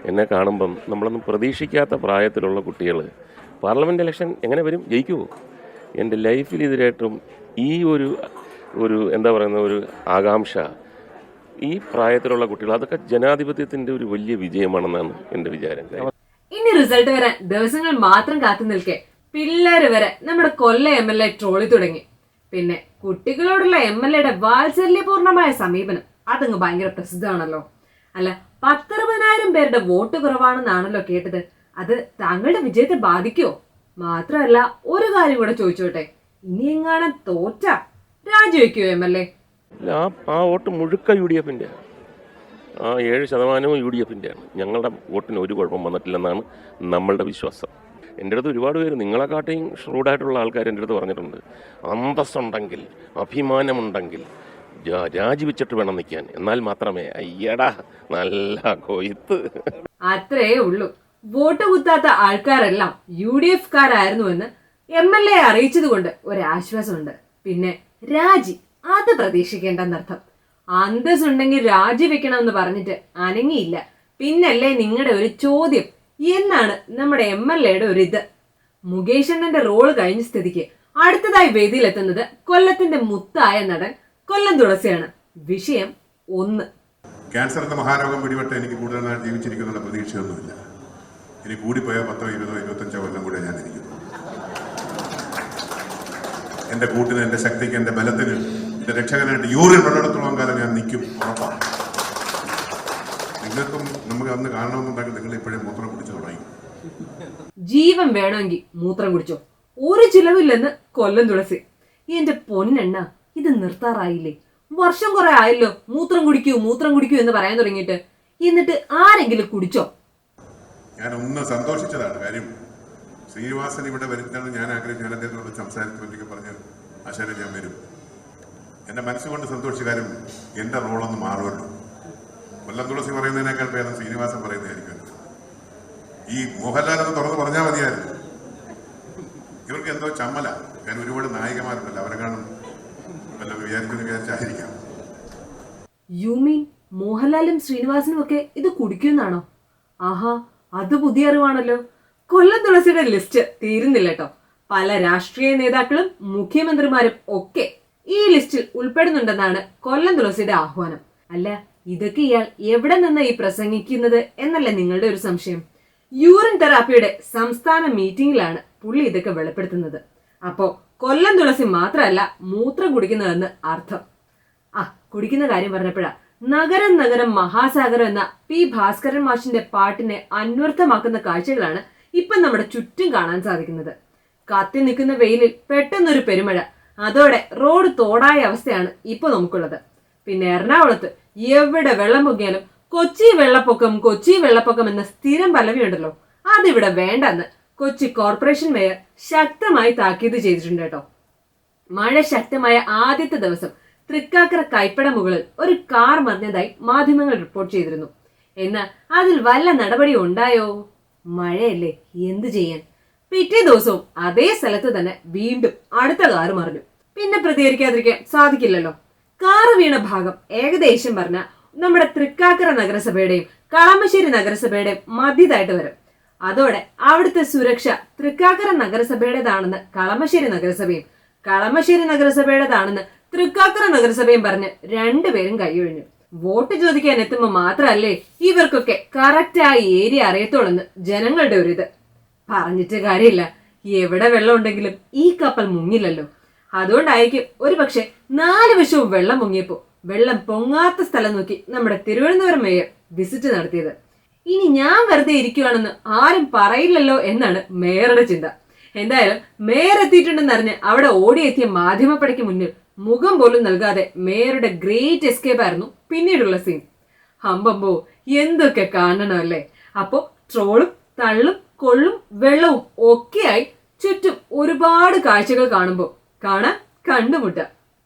എന്നെ കാണുമ്പം നമ്മളൊന്നും പ്രതീക്ഷിക്കാത്ത പ്രായത്തിലുള്ള കുട്ടികൾ പാർലമെൻറ്റ് ഇലക്ഷൻ എങ്ങനെ വരും, ജയിക്കുമോ? എൻ്റെ ലൈഫിൽ ഇതിലേറ്റവും ഈ ഒരു ഒരു എന്താ പറയുന്ന ഒരു ആകാംക്ഷ ഈ പ്രായത്തിലുള്ള കുട്ടികൾ, അതൊക്കെ ജനാധിപത്യത്തിൻ്റെ ഒരു വലിയ വിജയമാണെന്നാണ് എൻ്റെ വിചാരം. ഇനി റിസൾട്ട് വരാൻ ദിവസങ്ങൾ മാത്രം കാത്തു നിൽക്കെ പിള്ളേര് വരെ നമ്മുടെ കൊല്ല MLA ട്രോളി തുടങ്ങി. പിന്നെ കുട്ടികളോടുള്ള MLAയുടെ വാത്സല്യപൂർണമായ സമീപനം അതങ്ങ് ഭയങ്കര പ്രസിദ്ധമാണല്ലോ. അല്ല, 10,000 പേരുടെ വോട്ട് കുറവാണെന്നാണല്ലോ കേട്ടത്. അത് താങ്കളുടെ വിജയത്തെ ബാധിക്കുമോ? മാത്രമല്ല, ഒരു കാര്യം കൂടെ ചോദിച്ചോട്ടെ, ഇനി എങ്ങാനും തോറ്റ രാജിവെക്കുമോ MLA? ആ വോട്ട് മുഴുക്ക UDFൻ്റെ, ആ 7% UDFൻ്റെയാണ്. ഞങ്ങളുടെ വോട്ടിന് ഒരു കുഴപ്പം വന്നിട്ടില്ലെന്നാണ് നമ്മളുടെ വിശ്വാസം. എൻ്റെ അടുത്ത് ഒരുപാട് പേര് നിങ്ങളെക്കാട്ടിയും ഷ്രൂഡായിട്ടുള്ള ആൾക്കാർ എൻ്റെ അടുത്ത് പറഞ്ഞിട്ടുണ്ട്, അന്തസ്സുണ്ടെങ്കിൽ, അഭിമാനമുണ്ടെങ്കിൽ രാജിവെച്ചിട്ട് വേണം നിൽക്കാൻ, എന്നാൽ മാത്രമേ. അയ്യടാ, നല്ല കൊയ്ത്ത്. അത്രേ ഉള്ളൂ. വോട്ട് കുത്താത്ത ആൾക്കാരെല്ലാം UDFക്കാരായിരുന്നുവെന്ന് MLA അറിയിച്ചത് കൊണ്ട് ഒരാശ്വാസമുണ്ട്. പിന്നെ രാജി അത് പ്രതീക്ഷിക്കേണ്ടെന്നർത്ഥം. അന്തസ്സുണ്ടെങ്കിൽ രാജിവെക്കണമെന്ന് പറഞ്ഞിട്ട് അനങ്ങിയില്ല. പിന്നല്ലേ നിങ്ങളുടെ ഒരു ചോദ്യം എന്നാണ് നമ്മുടെ MLAയുടെ ഒരിത്. മുകേഷ് അണ്ണന്റെ റോള് കഴിഞ്ഞ സ്ഥിതിക്ക് അടുത്തതായി വേദിയിലെത്തുന്നത് കൊല്ലത്തിന്റെ മുത്തായ നടൻ കൊല്ലം തുളസിയാണ്. വിഷയം 1. ക്യാൻസർ എന്ന മഹാരോഗം പിടിപെട്ട് എനിക്ക് കൂടുതൽ നാൾ ജീവിച്ചിരിക്കുന്നുള്ള പ്രതീക്ഷയൊന്നുമില്ല. ഇനി കൂടിപ്പോയാൽ 10, 20, 25 കൊല്ലം കൂടെ ഞാൻ ഇരിക്കുന്നു. എന്റെ കൂട്ടിന്, എന്റെ ശക്തിക്ക്, എന്റെ ബലത്തിന്, എന്റെ രക്ഷകനായിട്ട് യൂറിൻ വെള്ളത്തോളം കാലം ഞാൻ നിൽക്കും, ഉറപ്പാണ്. നിങ്ങൾക്കും നമുക്ക് അന്ന് കാണണമെന്നുണ്ടെങ്കിൽ നിങ്ങൾ ഇപ്പോഴും മൂത്രം കുടിച്ചു തുടങ്ങി. ജീവൻ വേണമെങ്കിൽ മൂത്രം കുടിച്ചോ, ഒരു ചിലവില്ലെന്ന് കൊല്ലം തുളസി. എന്റെ പൊന്നെണ്ണ, ഇത് നിർത്താറായില്ലേ? വർഷം കുറെ ആയല്ലോ മൂത്രം കുടിക്കൂ എന്ന് പറയാൻ തുടങ്ങിയിട്ട്. എന്നിട്ട് ആരെങ്കിലും കുടിച്ചോ? ഞാൻ ഒന്ന് സന്തോഷിച്ചതാണ്. കാര്യം ശ്രീനിവാസൻ ഇവിടെ വരുന്നത് ഞാൻ ആഗ്രഹിച്ചു. ഞാൻ അദ്ദേഹത്തോട് സംസാരിച്ചു പറഞ്ഞ്, ആശാനെ ഞാൻ വരും. എന്റെ മനസ്സുകൊണ്ട് സന്തോഷിച്ച കാര്യം എന്റെ റോളൊന്ന് മാറുമല്ലോ. കൊല്ലം തുളസി പറയുന്നതിനേക്കാൾ ഭേദം ശ്രീനിവാസൻ പറയുന്നതായിരിക്കും. ഈ മോഹൻലാൽ എന്ന് തുറന്ന് പറഞ്ഞാൽ മതിയായിരുന്നു. ഇവർക്ക് എന്തോ ചമ്മല. ഞാൻ ഒരുപാട് നായികമാരുണ്ടല്ലോ, അവരെ കാണും വല്ല വിചാരിച്ചായിരിക്കാം. യു മീൻ മോഹൻലാലും ശ്രീനിവാസനും ഒക്കെ ഇത് കുടിക്കുന്നാണോ? ആഹാ, അത് പുതിയ അറിവാണല്ലോ. കൊല്ലം തുളസിയുടെ ലിസ്റ്റ് തീരുന്നില്ല കേട്ടോ. പല രാഷ്ട്രീയ നേതാക്കളും മുഖ്യമന്ത്രിമാരും ഒക്കെ ഈ ലിസ്റ്റിൽ ഉൾപ്പെടുന്നുണ്ടെന്നാണ് കൊല്ലം തുളസിയുടെ ആഹ്വാനം. അല്ല, ഇതൊക്കെ ഇയാൾ എവിടെ നിന്ന് ഈ പ്രസംഗിക്കുന്നത് എന്നല്ലേ നിങ്ങളുടെ ഒരു സംശയം? യൂറിൻ തെറാപ്പിയുടെ സംസ്ഥാന മീറ്റിംഗിലാണ് പുള്ളി ഇതൊക്കെ വെളിപ്പെടുത്തുന്നത്. അപ്പോ കൊല്ലം തുളസി മാത്രമല്ല മൂത്രം കുടിക്കുന്നതെന്ന് അർത്ഥം. കുടിക്കുന്ന കാര്യം പറഞ്ഞപ്പോഴാ നഗരം നഗരം മഹാസാഗരം എന്ന P. ഭാസ്കരൻ മാഷിന്റെ പാട്ടിനെ അന്വർത്ഥമാക്കുന്ന കാഴ്ചകളാണ് ഇപ്പം നമ്മുടെ ചുറ്റും കാണാൻ സാധിക്കുന്നത്. കത്തി നിൽക്കുന്ന വെയിലിൽ പെട്ടെന്നൊരു പെരുമഴ, അതോടെ റോഡ് തോടായ അവസ്ഥയാണ് ഇപ്പൊ നമുക്കുള്ളത്. പിന്നെ എറണാകുളത്ത് എവിടെ വെള്ളം പൊങ്ങിയാലും കൊച്ചി വെള്ളപ്പൊക്കം എന്ന സ്ഥിരം പല്ലവിയുണ്ടല്ലോ, അതിവിടെ വേണ്ടെന്ന് കൊച്ചി കോർപ്പറേഷൻ മേയർ ശക്തമായി താക്കീത് ചെയ്തിട്ടുണ്ട് കേട്ടോ. മഴ ശക്തമായ ആദ്യത്തെ ദിവസം തൃക്കാക്കര കൈപ്പട മുകളിൽ ഒരു കാർ മറിഞ്ഞതായി മാധ്യമങ്ങൾ റിപ്പോർട്ട് ചെയ്തിരുന്നു. എന്നാൽ അതിൽ വല്ല നടപടി ഉണ്ടായോ? മഴയല്ലേ, എന്തു ചെയ്യാൻ? പിറ്റേ ദിവസവും അതേ സ്ഥലത്ത് തന്നെ വീണ്ടും അടുത്ത കാറ് മറിഞ്ഞു. പിന്നെ പ്രതികരിക്കാതിരിക്കാൻ സാധിക്കില്ലല്ലോ. കാറ് വീണ ഭാഗം ഏകദേശം പറഞ്ഞ നമ്മുടെ തൃക്കാക്കര നഗരസഭയുടെയും കളമശ്ശേരി നഗരസഭയുടെയും മധ്യതായിട്ട് വരും. അതോടെ അവിടുത്തെ സുരക്ഷ തൃക്കാക്കര നഗരസഭയുടേതാണെന്ന് കളമശ്ശേരി നഗരസഭയും, കളമശ്ശേരി നഗരസഭയുടേതാണെന്ന് തൃക്കാക്കര നഗരസഭയും പറഞ്ഞ് രണ്ടുപേരും കൈയൊഴിഞ്ഞു. വോട്ട് ചോദിക്കാൻ എത്തുമ്പോൾ മാത്രമല്ലേ ഇവർക്കൊക്കെ കറക്റ്റായി ഏരിയ അറിയത്തോളെന്ന് ജനങ്ങളുടെ ഒരിത്. പറഞ്ഞിട്ട് കാര്യമില്ല, എവിടെ വെള്ളം ഉണ്ടെങ്കിലും ഈ കപ്പൽ മുങ്ങില്ലല്ലോ. അതുകൊണ്ടായിരിക്കും ഒരു പക്ഷെ 4 വശവും വെള്ളം മുങ്ങിയപ്പോ വെള്ളം പൊങ്ങാത്ത സ്ഥലം നോക്കി നമ്മുടെ തിരുവനന്തപുരം മേയർ വിസിറ്റ് നടത്തിയത്. ഇനി ഞാൻ വെറുതെ ഇരിക്കുവാണെന്ന് ആരും പറയില്ലല്ലോ എന്നാണ് മേയറുടെ ചിന്ത. എന്തായാലും മേയർ എത്തിയിട്ടുണ്ടെന്നറിഞ്ഞ് അവിടെ ഓടിയെത്തിയ മാധ്യമപ്പടയ്ക്ക് മുന്നിൽ മുഖം പോലും നൽകാതെ മേയറുടെ ഗ്രേറ്റ് എസ്കേപ്പ് ആയിരുന്നു പിന്നീടുള്ള സീൻ. ഹമ്പമ്പോ, എന്തൊക്കെ കാണണമല്ലേ. അപ്പോ ട്രോളും തള്ളും കൊള്ളും വെള്ളവും ഒക്കെയായി ചുറ്റും ഒരുപാട് കാഴ്ചകൾ കാണുമ്പോൾ കാണാൻ കണ്ടുമുട്ടാം.